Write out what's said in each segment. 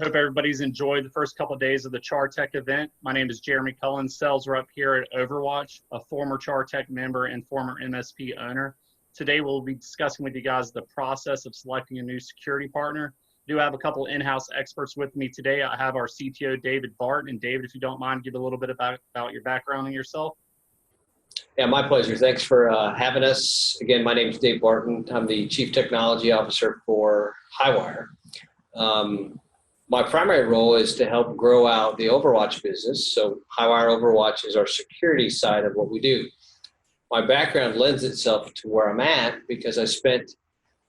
Hope everybody's enjoyed the first couple of days of the CharTec event. My name is Jeremy Cullen, sales rep here at Overwatch, a former CharTec member and former MSP owner. Today we'll be discussing with you guys the process of selecting a new security partner. I do have a couple in-house experts with me today. I have our CTO, David Barton. And David, if you don't mind, give a little bit about your background and yourself. Yeah, my pleasure. Thanks for having us. Again, my name is Dave Barton. I'm the Chief Technology Officer for Highwire. My primary role is to help grow out the Overwatch business. So Highwire Overwatch is our security side of what we do. My background lends itself to where I'm at because I spent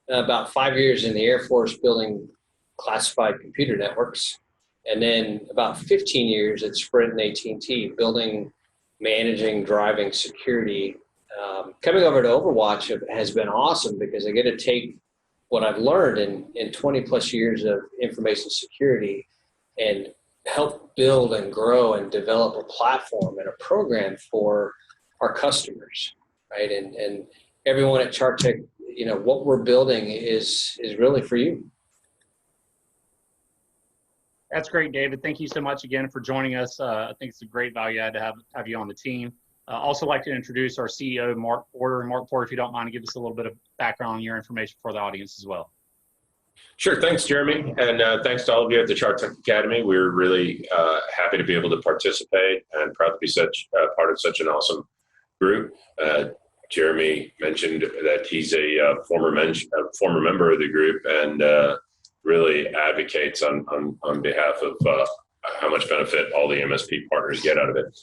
about 5 years in the Air Force building classified computer networks, and then about 15 years at Sprint and AT&T building, managing, driving security. Coming over to Overwatch has been awesome because I get to take what I've learned in 20 plus years of information security and help build and grow and develop a platform and a program for our customers, right? And everyone at CharTec, you know, what we're building is really for you. That's great, David. Thank you so much again for joining us. I think it's a great value add to have you on the team. Also like to introduce our CEO, Mark Porter. Mark Porter, if you don't mind, give us a little bit of background on your information for the audience as well. Sure. Thanks, Jeremy. And thanks to all of you at the CharTec Academy. We're really happy to be able to participate and proud to be such part of such an awesome group. Jeremy mentioned that he's a former member of the group and really advocates on behalf of how much benefit all the MSP partners get out of it.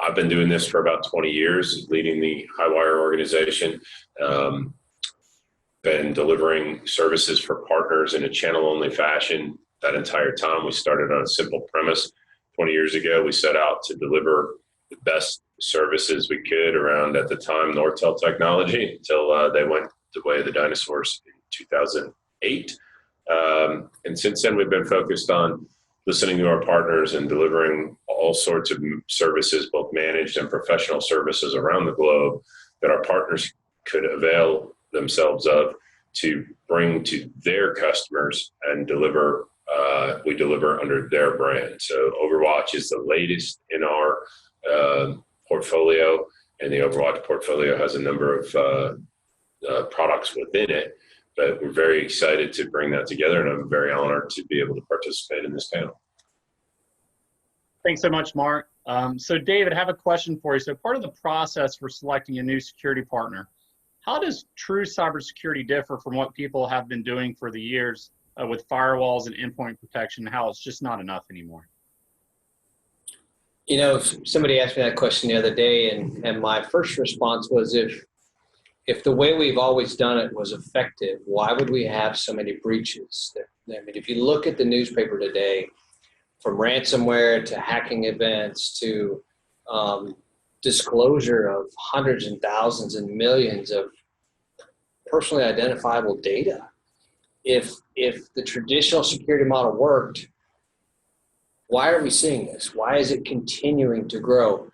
I've been doing this for about 20 years, leading the Highwire organization, been delivering services for partners in a channel-only fashion that entire time. We started on a simple premise 20 years ago. We set out to deliver the best services we could around, at the time, Nortel technology, until they went the way of the dinosaurs in 2008. And since then, we've been focused on listening to our partners and delivering all sorts of services, both managed and professional services around the globe that our partners could avail themselves of to bring to their customers and deliver. We deliver under their brand. So Overwatch is the latest in our portfolio, and the Overwatch portfolio has a number of products within it. But we're very excited to bring that together, and I'm very honored to be able to participate in this panel. Thanks so much, Mark. So David, I have a question for you. So part of the process for selecting a new security partner, how does true cybersecurity differ from what people have been doing for the years with firewalls and endpoint protection, how it's just not enough anymore? You know, somebody asked me that question the other day, and my first response was, if the way we've always done it was effective, why would we have so many breaches? I mean, if you look at the newspaper today, from ransomware to hacking events to disclosure of hundreds and thousands and millions of personally identifiable data, if the traditional security model worked, why are we seeing this? Why is it continuing to grow?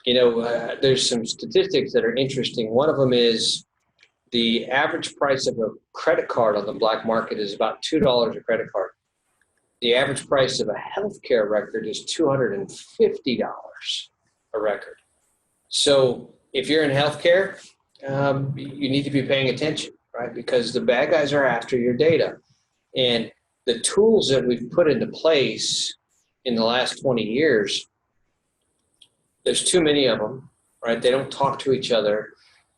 You know, there's some statistics that are interesting. One of them is the average price of a credit card on the black market is about $2 a credit card. The average price of a healthcare record is $250 a record. So if you're in healthcare, you need to be paying attention, right? Because the bad guys are after your data. And the tools that we've put into place in the last 20 years, there's too many of them, right? They don't talk to each other.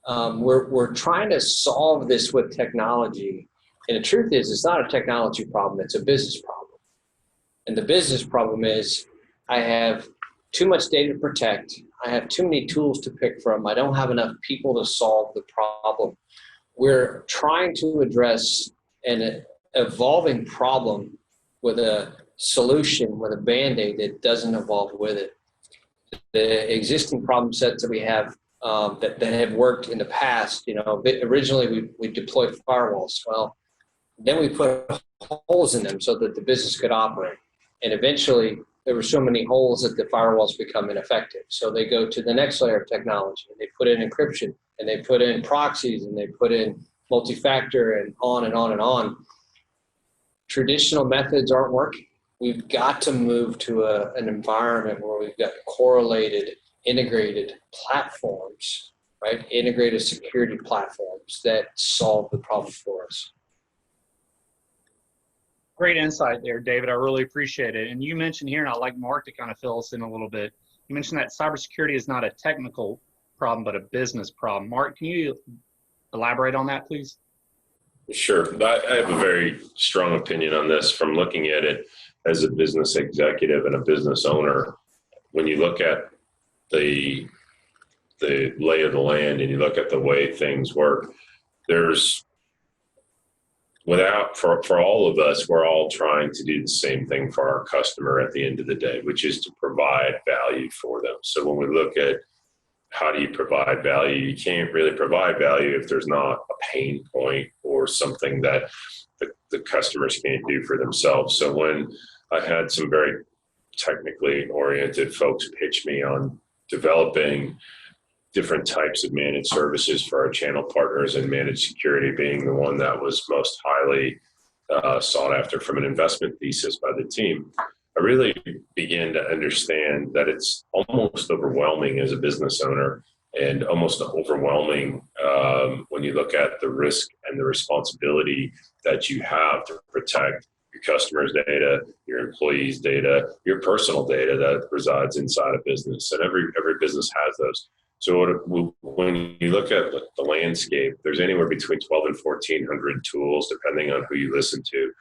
We're trying to solve this with technology. And the truth is, it's not a technology problem, it's a business problem. And the business problem is, I have too much data to protect. I have too many tools to pick from. I don't have enough people to solve the problem. We're trying to address an evolving problem with a solution, with a Band-Aid that doesn't evolve with it. The existing problem sets that we have that have worked in the past, you know, originally we deployed firewalls. Well, then we put holes in them so that the business could operate. And eventually there were so many holes that the firewalls become ineffective. So they go to the next layer of technology, and they put in encryption, and they put in proxies, and they put in multi-factor, and on and on and on. traditional methods aren't working. We've got to move to an environment where we've got correlated, integrated platforms, right? Integrated security platforms that solve the problem for us. Great insight there, David. I really appreciate it. And you mentioned here, and I'd like Mark to kind of fill us in a little bit. You mentioned that cybersecurity is not a technical problem, but a business problem. Mark, can you elaborate on that, please? Sure. I have a very strong opinion on this from looking at it as a business executive and a business owner. When you look at the lay of the land and you look at the way things work, there's for all of us, we're all trying to do the same thing for our customer at the end of the day, which is to provide value for them. So when we look at how do you provide value, you can't really provide value if there's not a pain point or something that the customers can't do for themselves. So when I had some very technically oriented folks pitch me on developing different types of managed services for our channel partners, and managed security being the one that was most highly sought after from an investment thesis by the team, I really began to understand that it's almost overwhelming as a business owner, and almost overwhelming when you look at the risk and the responsibility that you have to protect your customers' data, your employees' data, your personal data that resides inside a business. And every business has those. So when you look at the landscape, there's anywhere between 12 and 1,400 tools, depending on who you listen to.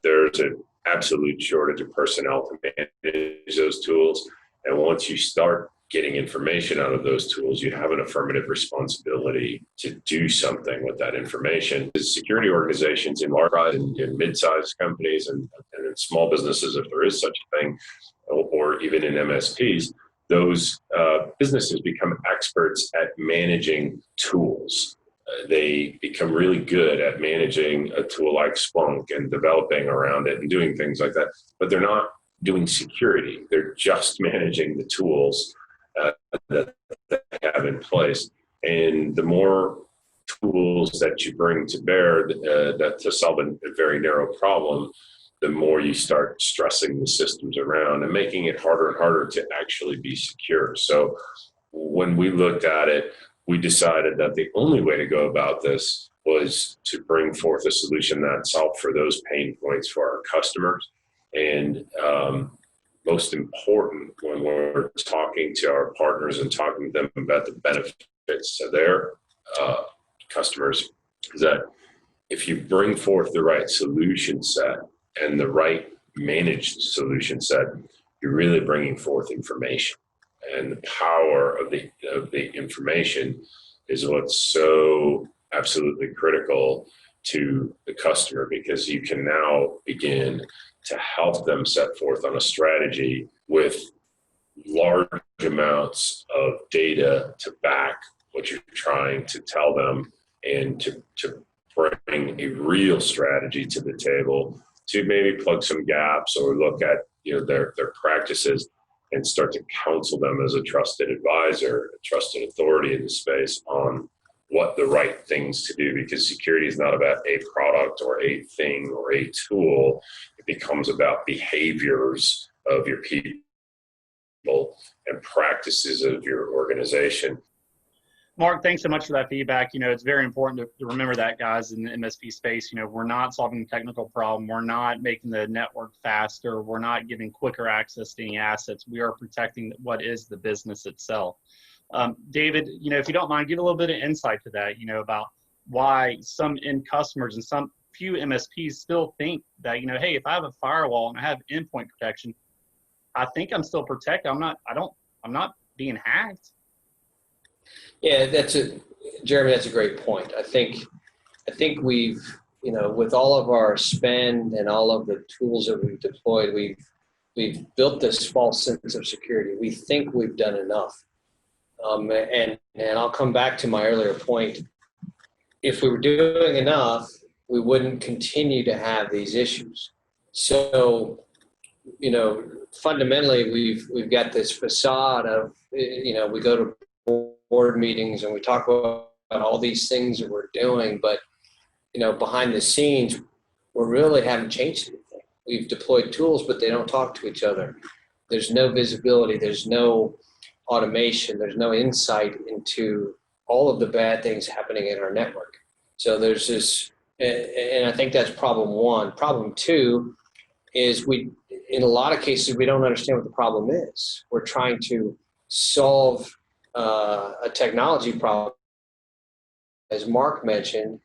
There's an absolute shortage of personnel to manage those tools. And once you start getting information out of those tools, you have an affirmative responsibility to do something with that information. The security organizations in large and mid-sized companies and in small businesses, if there is such a thing, or even in MSPs, those businesses become experts at managing tools. They become really good at managing a tool like Splunk and developing around it and doing things like that, but they're not doing security. They're just managing the tools that they have in place. And the more tools that you bring to bear that to solve a very narrow problem, the more you start stressing the systems around and making it harder and harder to actually be secure. So when we looked at it, we decided that the only way to go about this was to bring forth a solution that solved for those pain points for our customers. And most important, when we're talking to our partners and talking to them about the benefits to their customers, is that if you bring forth the right solution set and the right managed solution set, you're really bringing forth information. And the power of the information is what's so absolutely critical to the customer, because you can now begin to help them set forth on a strategy with large amounts of data to back what you're trying to tell them, and to bring a real strategy to the table to maybe plug some gaps or look at their practices and start to counsel them as a trusted advisor, a trusted authority in the space on what the right things to do, because security is not about a product or a thing or a tool. It becomes about behaviors of your people and practices of your organization. Mark, thanks so much for that feedback. It's very important to remember that, guys, in the MSP space. We're not solving a technical problem. We're not making the network faster. We're not giving quicker access to any assets. We are protecting what is the business itself. David, if you don't mind, give a little bit of insight to that, about why some end customers and some few MSPs still think that, hey, if I have a firewall and I have endpoint protection, I think I'm still protected. I'm not being hacked. Yeah, Jeremy, that's a great point. I think we've, with all of our spend and all of the tools that we've deployed, we've built this false sense of security. We think we've done enough. And I'll come back to my earlier point. If we were doing enough, we wouldn't continue to have these issues. So, fundamentally, we've got this facade of, we go to board meetings and we talk about all these things that we're doing, but behind the scenes, we really haven't changed anything. We've deployed tools, but they don't talk to each other. There's no visibility. There's no automation. There's no insight into all of the bad things happening in our network. So there's this, and I think that's problem one. Problem two is in a lot of cases, we don't understand what the problem is. We're trying to solve a technology problem, as Mark mentioned,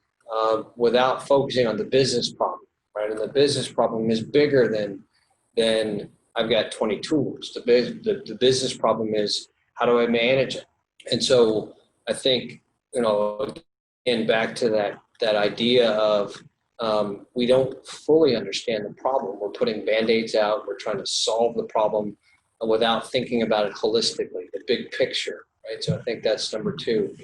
without focusing on the business problem, right? And the business problem is bigger than I've got 20 tools. The business problem is, how do I manage it? And so I think, and back to that idea of we don't fully understand the problem. We're putting Band-Aids out. We're trying to solve the problem without thinking about it holistically, the big picture, right? So I think that's number two.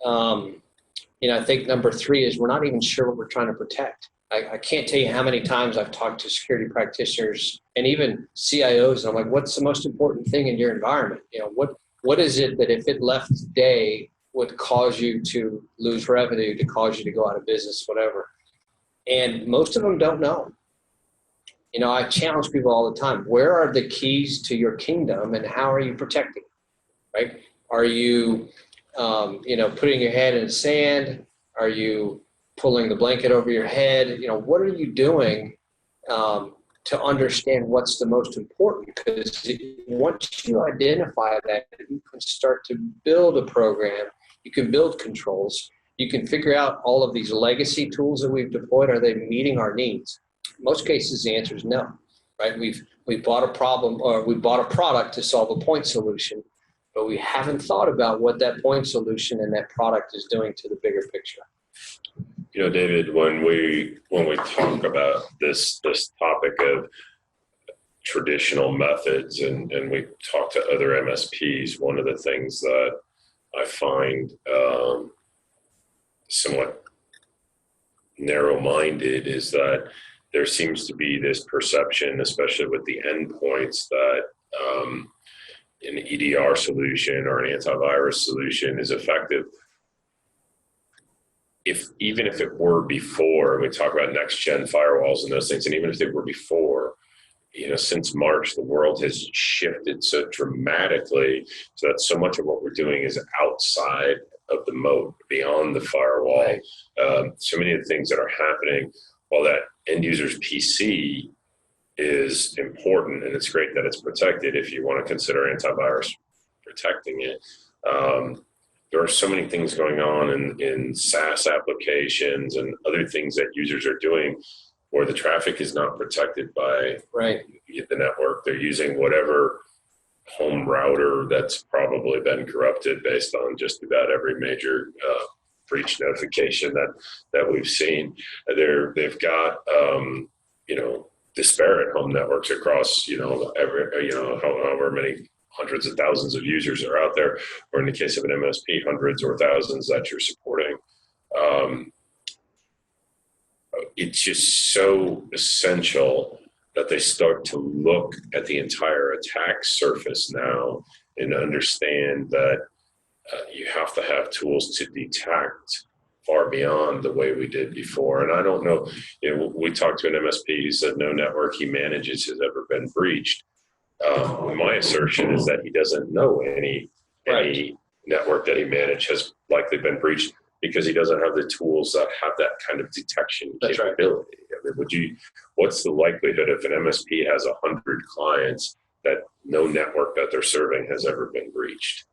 I think number three is we're not even sure what we're trying to protect. I can't tell you how many times I've talked to security practitioners and even CIOs, and I'm like, what's the most important thing in your environment? What is it that if it left today would cause you to lose revenue, to cause you to go out of business, whatever? And most of them don't know. I challenge people all the time. Where are the keys to your kingdom, and how are you protecting it, right? Are you, putting your head in the sand? Are you pulling the blanket over your head? What are you doing to understand what's the most important? Because once you identify that, you can start to build a program. You can build controls. You can figure out all of these legacy tools that we've deployed. Are they meeting our needs? In most cases, the answer is no, right? We've bought a problem, or we bought a product to solve a point solution, but we haven't thought about what that point solution and that product is doing to the bigger picture. David, when we talk about this topic of traditional methods and we talk to other MSPs, one of the things that I find somewhat narrow-minded is that there seems to be this perception, especially with the endpoints, that an EDR solution or an antivirus solution is effective. Even if it were before, we talk about next-gen firewalls and those things, and even if they were before, since March, the world has shifted so dramatically so that so much of what we're doing is outside of the moat, beyond the firewall. Right. So many of the things that are happening, while that end user's PC is important, and it's great that it's protected if you want to consider antivirus protecting it. There are so many things going on in SaaS applications and other things that users are doing where the traffic is not protected by the network. They're using whatever home router that's probably been corrupted based on just about every major breach notification that we've seen. They've got disparate home networks across however many hundreds of thousands of users are out there, or in the case of an MSP, hundreds or thousands that you're supporting. It's just so essential that they start to look at the entire attack surface now and understand that you have to have tools to detect far beyond the way we did before. And I don't know, we talked to an MSP who said no network he manages has ever been breached. My assertion is that he doesn't know any network that he managed has likely been breached because he doesn't have the tools that have that kind of detection capability. Right. I mean, what's the likelihood if an MSP has 100 clients that no network that they're serving has ever been breached?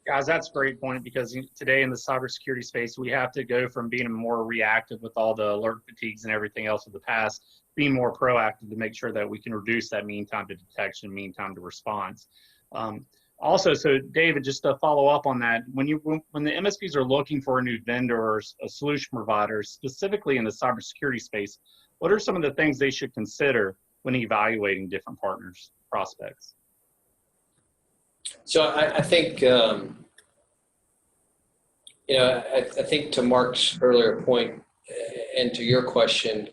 Guys, that's a great point, because today in the cybersecurity space, we have to go from being more reactive with all the alert fatigues and everything else of the past, being more proactive to make sure that we can reduce that mean time to detection, mean time to response. Also, so David, just to follow up on that, when the MSPs are looking for a new vendor or a solution provider, specifically in the cybersecurity space, what are some of the things they should consider when evaluating different partners, prospects? So I think, I think to Mark's earlier point and to your question,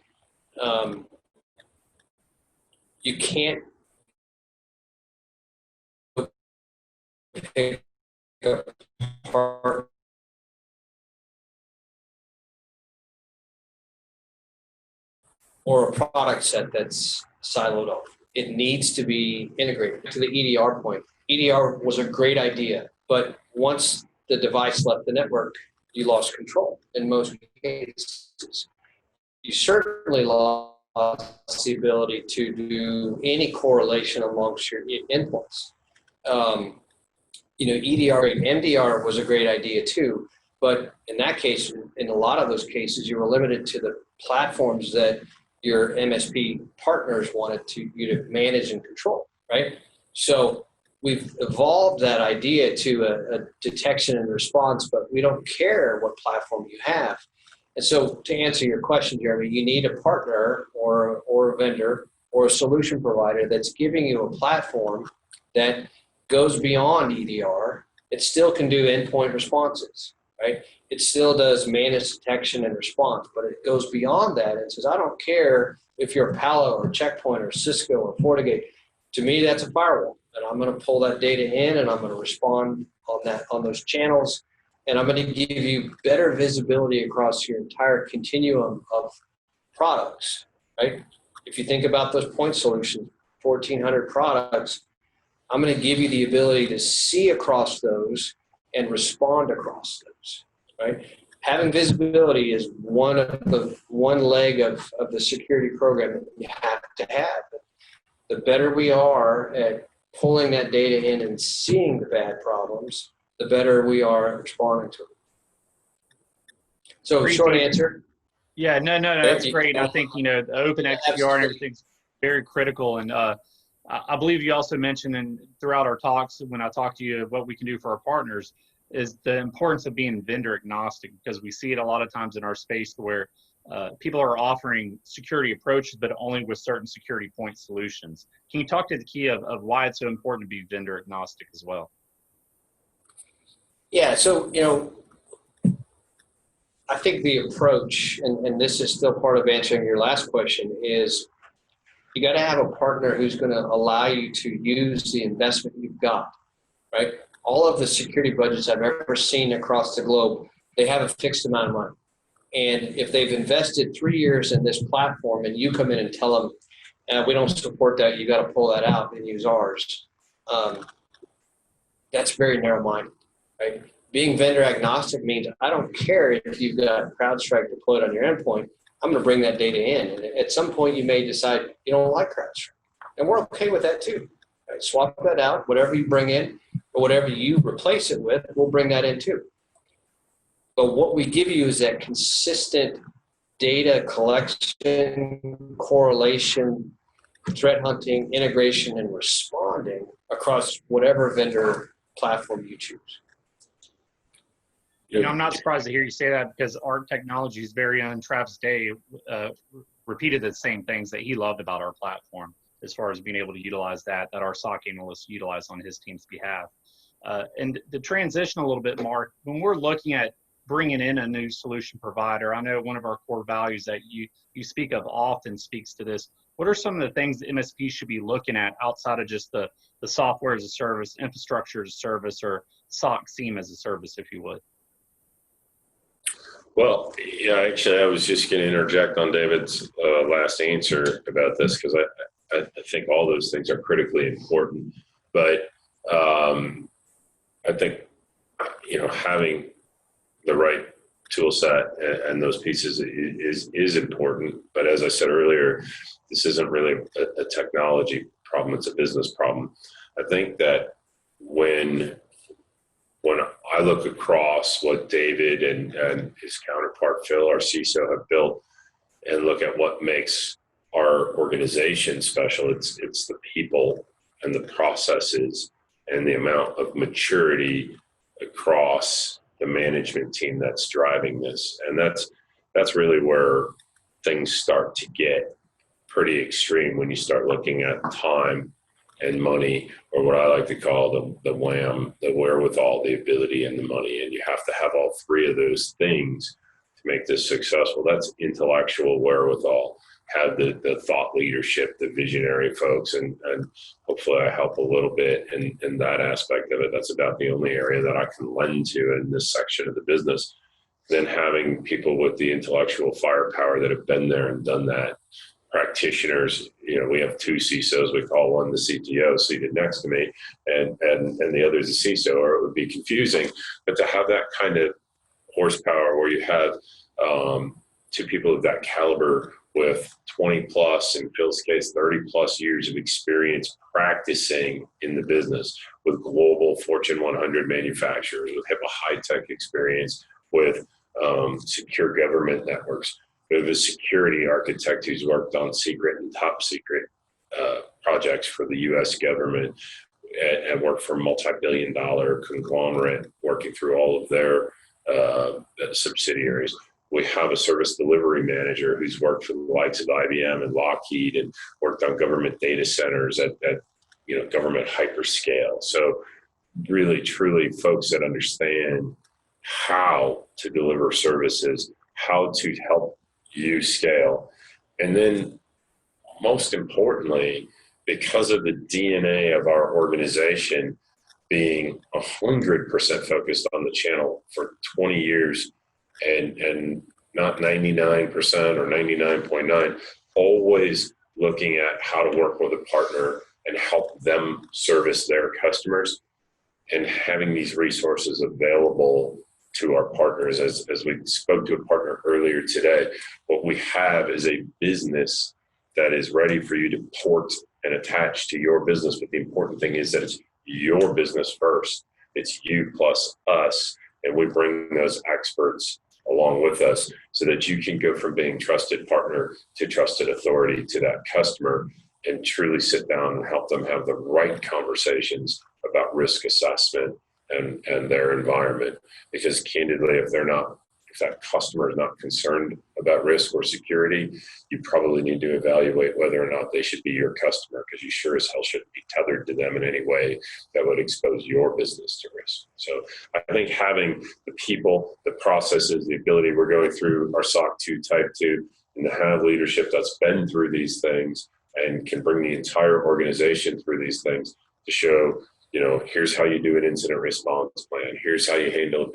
you can't pick a partner or a product set that's siloed off. It needs to be integrated. To the EDR point, EDR was a great idea, but once the device left the network, you lost control in most cases. You certainly lost the ability to do any correlation amongst your endpoints. EDR, MDR was a great idea too, but in that case, in a lot of those cases, you were limited to the platforms that your MSP partners wanted you to manage and control, right? So we've evolved that idea to a detection and response, but we don't care what platform you have. And so to answer your question, Jeremy, you need a partner or a vendor or a solution provider that's giving you a platform that goes beyond EDR. It still can do endpoint responses, right? It still does managed detection and response, but it goes beyond that and says, I don't care if you're Palo or Checkpoint or Cisco or FortiGate. To me, that's a firewall, and I'm going to pull that data in, and I'm going to respond on those channels, and I'm going to give you better visibility across your entire continuum of products, right? If you think about those point solutions, 1,400 products, I'm going to give you the ability to see across those and respond across those, right? Having visibility is one leg of the security program that you have to have. The better we are at pulling that data in and seeing the bad problems, the better we are at responding to them. So short answer. Yeah, no, that's great. I think, the open XDR and everything's very critical. And I believe you also mentioned throughout our talks, when I talked to you, what we can do for our partners is the importance of being vendor agnostic, because we see it a lot of times in our space where people are offering security approaches, but only with certain security point solutions. Can you talk to the key of why it's so important to be vendor agnostic as well? Yeah, so, I think the approach, and this is still part of answering your last question, is you got to have a partner who's going to allow you to use the investment you've got, right? All of the security budgets I've ever seen across the globe, they have a fixed amount of money. And if they've invested 3 years in this platform and you come in and tell them, we don't support that, you got to pull that out and use ours, that's very narrow-minded, right? Being vendor agnostic means I don't care if you've got CrowdStrike deployed on your endpoint, I'm going to bring that data in. And at some point, you may decide you don't like CrowdStrike. And we're okay with that too. Right? Swap that out. Whatever you bring in or whatever you replace it with, we'll bring that in too. But what we give you is that consistent data collection, correlation, threat hunting, integration, and responding across whatever vendor platform you choose. I'm not surprised to hear you say that, because our technology's very own Travis Day repeated the same things that he loved about our platform, as far as being able to utilize that our SOC analysts utilize on his team's behalf. And to transition a little bit, Mark, when we're looking at bringing in a new solution provider, I know one of our core values that you speak of often speaks to this. What are some of the things that MSPs should be looking at outside of just the software as a service, infrastructure as a service, or SOC SIEM as a service, if you would? Well, yeah, actually, I was just going to interject on David's last answer about this, because I think all those things are critically important. But I think, having the right tool set and those pieces is important. But as I said earlier, this isn't really a technology problem, it's a business problem. I think that when I look across what David and his counterpart Phil, our CISO, have built, and look at what makes our organization special, it's the people and the processes and the amount of maturity across the management team that's driving this. And that's really where things start to get pretty extreme when you start looking at time and money, or what I like to call the wham, the wherewithal, the ability, and the money. And you have to have all three of those things to make this successful. That's intellectual wherewithal. Have the thought leadership, the visionary folks, and hopefully I help a little bit in that aspect of it. That's about the only area that I can lend to in this section of the business. then having people with the intellectual firepower that have been there and done that, practitioners. We have two CISOs. We call one the CTO seated next to me, and the other is a CISO, or it would be confusing. But to have that kind of horsepower, where you have two people of that caliber with 20 plus, in Phil's case, 30 plus years of experience practicing in the business with global Fortune 100 manufacturers, with HIPAA high-tech experience, with secure government networks. We have a security architect who's worked on secret and top secret projects for the U.S. government and worked for a multi-billion-dollar conglomerate working through all of their subsidiaries. We have a service delivery manager who's worked for the likes of IBM and Lockheed and worked on government data centers at government hyperscale. So really, truly folks that understand how to deliver services, how to help you scale. And then most importantly, because of the DNA of our organization being 100% focused on the channel for 20 years and not 99% or 99.9, always looking at how to work with a partner and help them service their customers, and having these resources available to our partners. As we spoke to a partner earlier today, what we have is a business that is ready for you to port and attach to your business. But the important thing is that it's your business first. It's you plus us, and we bring those experts along with us so that you can go from being trusted partner to trusted authority to that customer, and truly sit down and help them have the right conversations about risk assessment and their environment. Because candidly, if that customer is not concerned about risk or security, you probably need to evaluate whether or not they should be your customer, because you sure as hell shouldn't be tethered to them in any way that would expose your business to risk. So I think having the people, the processes, the ability, we're going through our SOC 2 Type 2, and to have leadership that's been through these things and can bring the entire organization through these things to show, here's how you do an incident response plan. Here's how you handle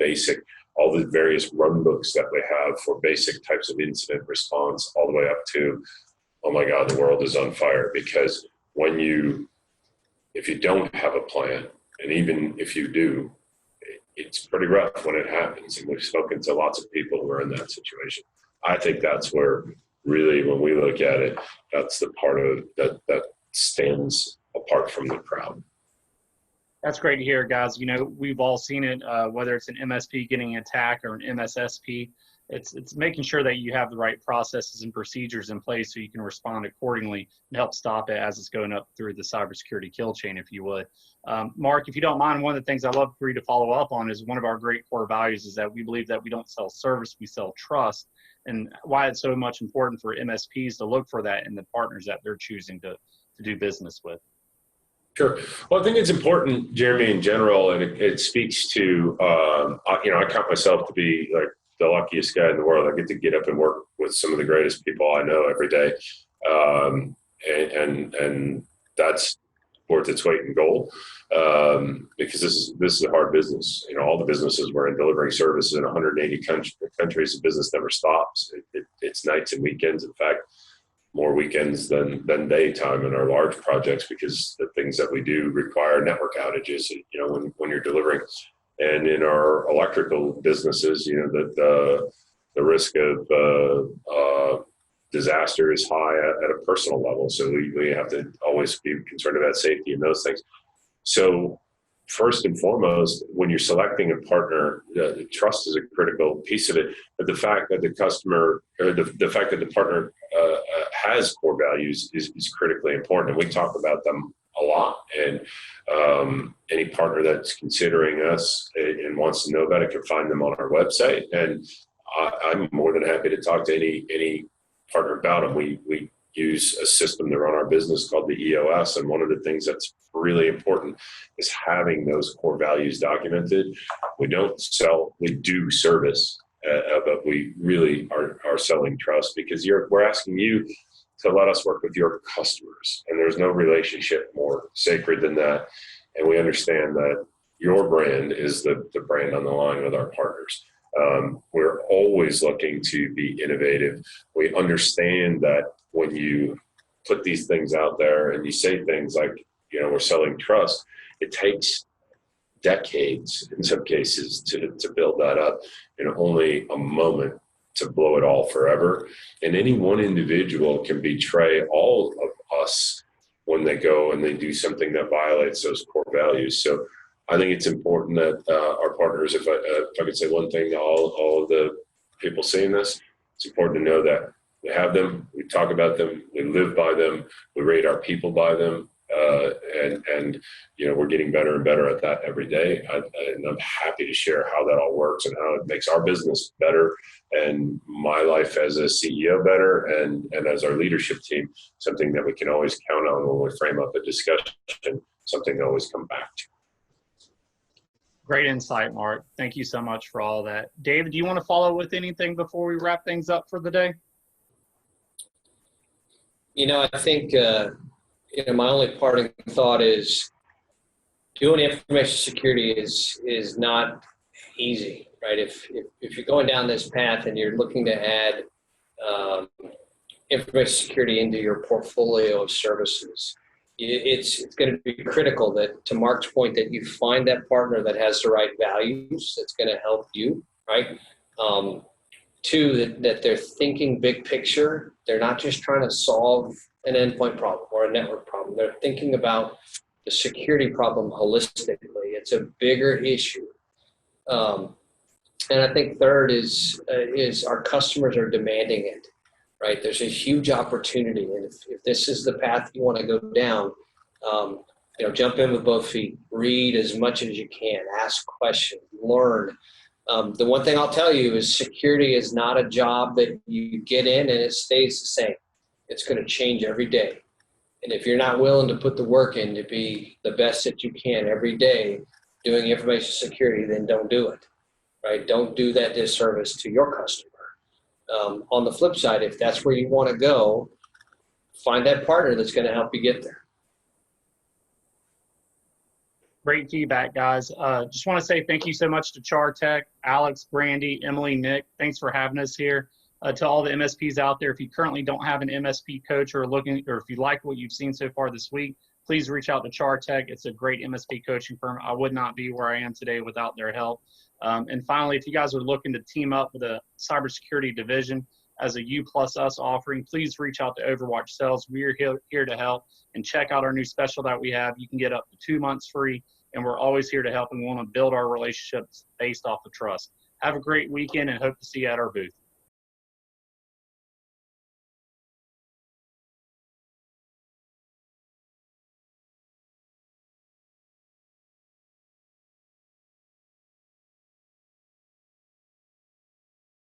all the various run books that we have for basic types of incident response, all the way up to, oh my God, the world is on fire. Because if you don't have a plan, and even if you do, it's pretty rough when it happens. And we've spoken to lots of people who are in that situation. I think that's where really, when we look at it, that's the part of that stands apart from the crowd. That's great to hear, guys. We've all seen it, whether it's an MSP getting attacked or an MSSP. It's making sure that you have the right processes and procedures in place so you can respond accordingly and help stop it as it's going up through the cybersecurity kill chain, if you would. Mark, if you don't mind, one of the things I'd love for you to follow up on is one of our great core values is that we believe that we don't sell service, we sell trust, and why it's so much important for MSPs to look for that in the partners that they're choosing to do business with. Sure. Well, I think it's important, Jeremy, in general, and it speaks to, I count myself to be like the luckiest guy in the world. I get up and work with some of the greatest people I know every day. And that's worth its weight in gold, because this is a hard business. All the businesses we're in, delivering services in 180 countries, the business never stops. It's nights and weekends. In fact, more weekends than daytime in our large projects, because the things that we do require network outages, when you're delivering. And in our electrical businesses, the risk of disaster is high at a personal level. So we have to always be concerned about safety and those things. So first and foremost, when you're selecting a partner, trust is a critical piece of it. But the fact that the customer, or the fact that the partner has core values is critically important. And we talk about them a lot. And any partner that's considering us and wants to know about it can find them on our website. And I'm more than happy to talk to any partner about them. We use a system to run our business called the EOS. And one of the things that's really important is having those core values documented. We don't sell, we do service, but we really are selling trust, because we're asking you to let us work with your customers. And there's no relationship more sacred than that. And we understand that your brand is the brand on the line with our partners. We're always looking to be innovative. We understand that when you put these things out there and you say things like, we're selling trust, it takes decades in some cases to build that up, and only a moment to blow it all forever. And any one individual can betray all of us when they go and they do something that violates those core values. So I think it's important that our partners, if I could say one thing to all of the people seeing this, it's important to know that we have them, we talk about them, we live by them, we rate our people by them, and we're getting better and better at that every day. And I'm happy to share how that all works and how it makes our business better and my life as a CEO better, and as our leadership team, something that we can always count on when we frame up a discussion, something to always come back to. Great insight, Mark. Thank you so much for all that. David, do you want to follow with anything before we wrap things up for the day? I think, my only parting thought is doing information security is not easy, right? If you're going down this path and you're looking to add information security into your portfolio of services, it's going to be critical that, to Mark's point, that you find that partner that has the right values that's going to help you, right? Two, that they're thinking big picture. They're not just trying to solve an endpoint problem or a network problem. They're thinking about the security problem holistically. It's a bigger issue. And I think third is our customers are demanding it, right? There's a huge opportunity. And if this is the path you want to go down, jump in with both feet, read as much as you can, ask questions, learn. The one thing I'll tell you is security is not a job that you get in and it stays the same. It's going to change every day. And if you're not willing to put the work in to be the best that you can every day doing information security, then don't do it, right? Don't do that disservice to your customer. On the flip side, if that's where you want to go, find that partner that's going to help you get there. Great feedback, guys. Just want to say thank you so much to CharTec, Alex, Brandy, Emily, Nick. Thanks for having us here. To all the MSPs out there, if you currently don't have an MSP coach or if you like what you've seen so far this week, please reach out to CharTec. It's a great MSP coaching firm. I would not be where I am today without their help. And finally, if you guys are looking to team up with a cybersecurity division as a U plus us offering, please reach out to Overwatch Sales. We are here to help, and check out our new special that we have. You can get up to 2 months free, and we're always here to help, and we want to build our relationships based off of trust. Have a great weekend and hope to see you at our booth.